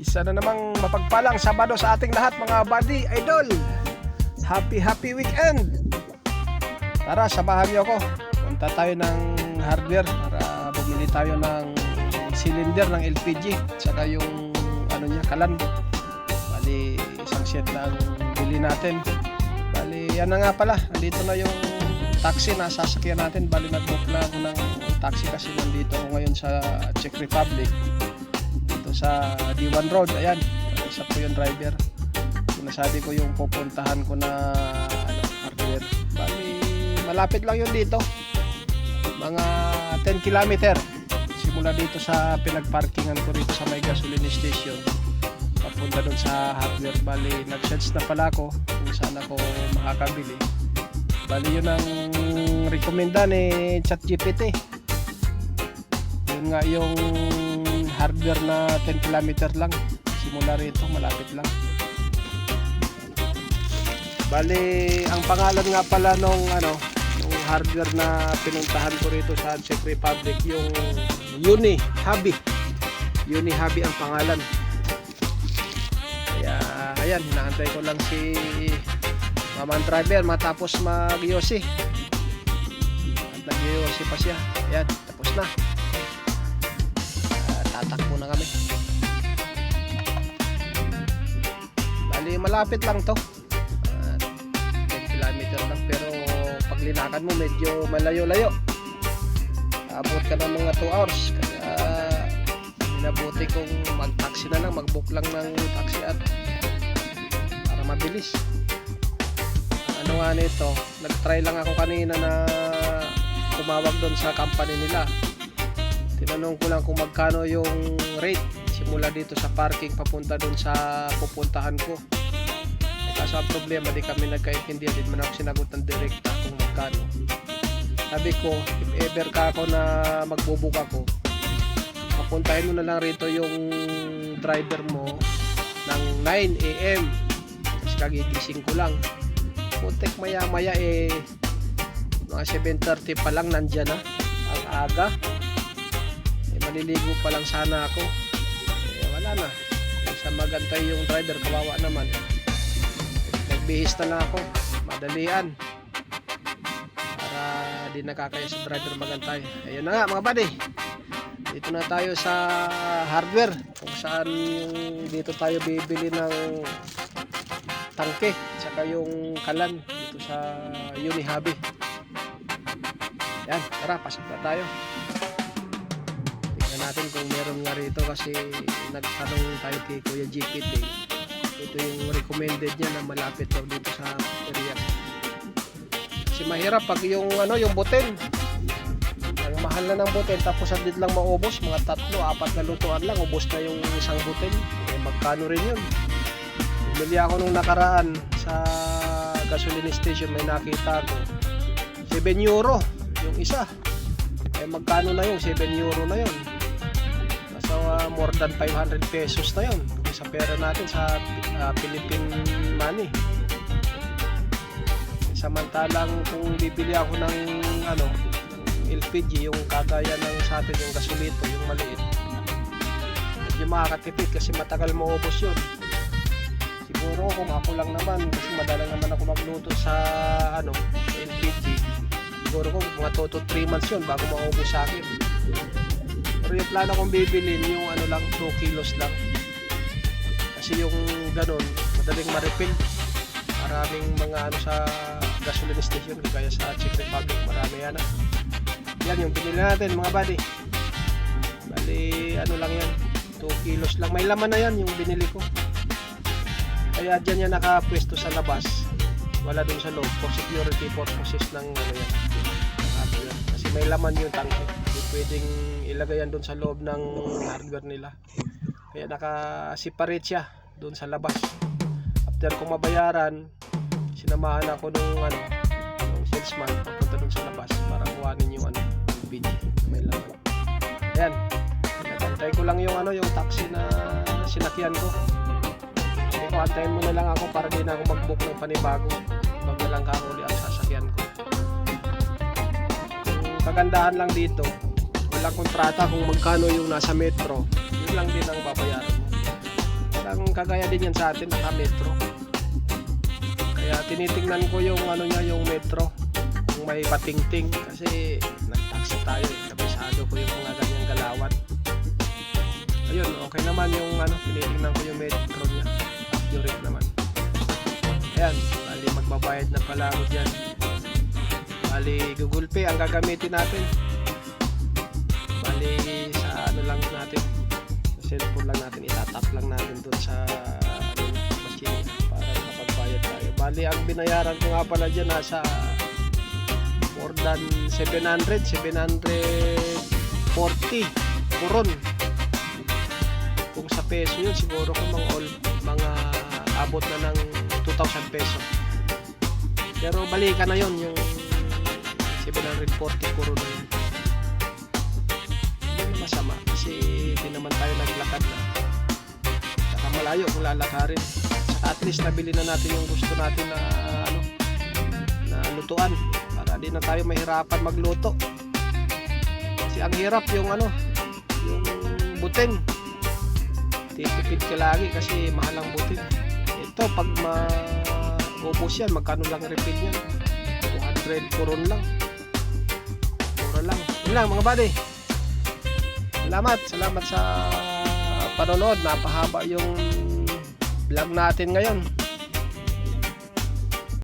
Isa na namang mapagpalang Sabado sa ating lahat mga buddy, idol. Happy weekend. Tara, samahan niyo ako. Punta tayo ng hardware para bumili tayo ng cylinder ng LPG saka yung ano niya, kalan. Bali, isang set na ang bili natin. Bali, yan na nga pala. Andito na yung taxi na sasakyan natin. Bali, nag-book na ako ng taxi kasi nandito ako ngayon sa Czech Republic. Dito sa D1 Road. Ayan, isa po yung driver. Sinasabi ko yung pupuntahan ko na hardware. Bali, malapit lang yun dito. Mga 10 kilometer. Simula dito sa pinagparkingan ko rito sa may gasoline station. Papunta doon sa hardware. Bali, nag-search na pala ako kung saan ako makakabili. Bali, yun ang rekomenda ni ChatGPT. Yun nga yung hardware na 10 kilometer lang. Simula rito, malapit lang. Bali, ang pangalan nga pala nung hardware na pinuntahan ko rito sa Czech Republic, yung UniHobby. UniHobby ang pangalan. Kaya, ayan, hinaantay ko lang si mamang driver matapos mag-yosi. At nag-yosi pa siya. Ayan, tapos na. Tatakbo na kami. Bali, malapit lang to. 10 kilometer lang, pero pag linakad mo medyo malayo-layo. Abot ka ng mga 2 hours. Kaya minabuti kong mag-taxi na lang, mag-book lang ng taxi at para mabilis. Ano nga nito, nag-try lang ako kanina na tumawag doon sa company nila. Tinanong ko lang kung magkano yung rate simula dito sa parking papunta doon sa pupuntahan ko. Kaso ang problema, di kami nagkaintindihan, di man ako sinagot ng direkta kung magkano. Sabi ko, if ever ka ako na magbubook ako, papuntahin mo na lang rito yung driver mo ng 9 AM kasi kagigising ko lang. Putek maya mga 7:30 pa lang nandyan na ang aga. Maliligo pa lang sana ako. Wala na. Sa magantay yung driver, kawawa naman. Nagbihis na lang ako. Madalian. Para di nakakaya sa driver magantay. Ayun na nga mga buddy. Dito na tayo sa hardware. Kung saan yung dito tayo bibili ng tangke. Tsaka yung kalan. Dito sa UniHobby. Yan. Tara, pasok na tayo. Natin kung meron nga rito kasi nagtanong tayo kay Kuya GPT. Ito yung recommended niya na malapit daw dito sa area. Kasi mahirap pag yung butin. Ang mahal na ng butin tapos hindi lang maubos, mga 3-4 na lutuan lang ubos na yung isang butin. Magkano rin yun? Bumili ako nung nakaraan sa gasoline station, may nakita ko 7 euro yung isa. Magkano na yun? 7 euro na yun. So, more than 500 pesos na yun sa pera natin sa Philippine money. Samantalang kung bibili ako ng LPG, yung kagaya ng sa atin yung gasolito, yung maliit, medyo makakatipid kasi matagal maubos yun. Siguro kung ako lang naman, kasi madalang naman ako magluto sa LPG, siguro kung mga 2 to 3 months yun bago maubos sa akin. Pero yung plano kong bibilin yung 2 kilos lang. Kasi yung ganun, madaling ma-refill. Maraming mga sa gasoline station kaya sa Czech Republic, marami yan. Yan yung binili natin mga buddy. Bali, lang yan, 2 kilos lang. May laman na yan yung binili ko. Kaya dyan yan nakapwesto sa labas. Wala dun sa loob for security purposes ng yan. Kasi may laman yung tangke. Pwedeng ilagay yan doon sa loob ng hardware nila. Kaya naka-separate siya doon sa labas. After kong mabayaran, sinamahan ako nung salesman papunta doon sa labas para kuhanin yung LPG. May laman. Ayan. Nagantay ko lang yung yung taxi na sinakyan ko. Hindi ko, antayin mo na lang ako para di na ako mag-book ng panibago. Wag na lang kakuli ang sasakyan ko. Yung kagandahan lang dito, walang kontrata kung magkano yung nasa metro, yun lang din ang babayaran mo. Parang kagaya din yan sa atin, naka-metro. Kaya tinitingnan ko yung ano niya, yung metro, kung may patingting, kasi nag-taxi tayo, kabisado ko yung mga ganyang galawan. Ayun, okay naman yung ano, tinitingnan ko yung metro niya, accurate naman. Ayan, bali magbabayad na pala ako dyan. Bali Google Pay ang gagamitin natin. Bali sa ano lang natin, sa cellphone lang natin, itatap lang natin dun sa ano, machine para makapagbayad tayo. Bali ang binayaran ko nga pala dyan nasa more than 740 kuron. Kung sa peso yun, siguro kung mga abot na ng 2,000 peso. Pero balikan na yun, yung 740 kuron na yun. Hindi na masama kasi hindi naman tayo naglakad na. Saka malayo kung lalakarin. Saka at least nabili na natin yung gusto natin na ano, na lutuan para di na tayo mahirapan magluto. Kasi ang hirap yung ano, yung buting. Tipid ka lagi kasi mahal ang buting. Ito pag maubos yan, magkano lang refill yan? 200 kuron lang. Mura lang. Yun lang mga buddy. Salamat sa panonood. Napahaba yung vlog natin ngayon.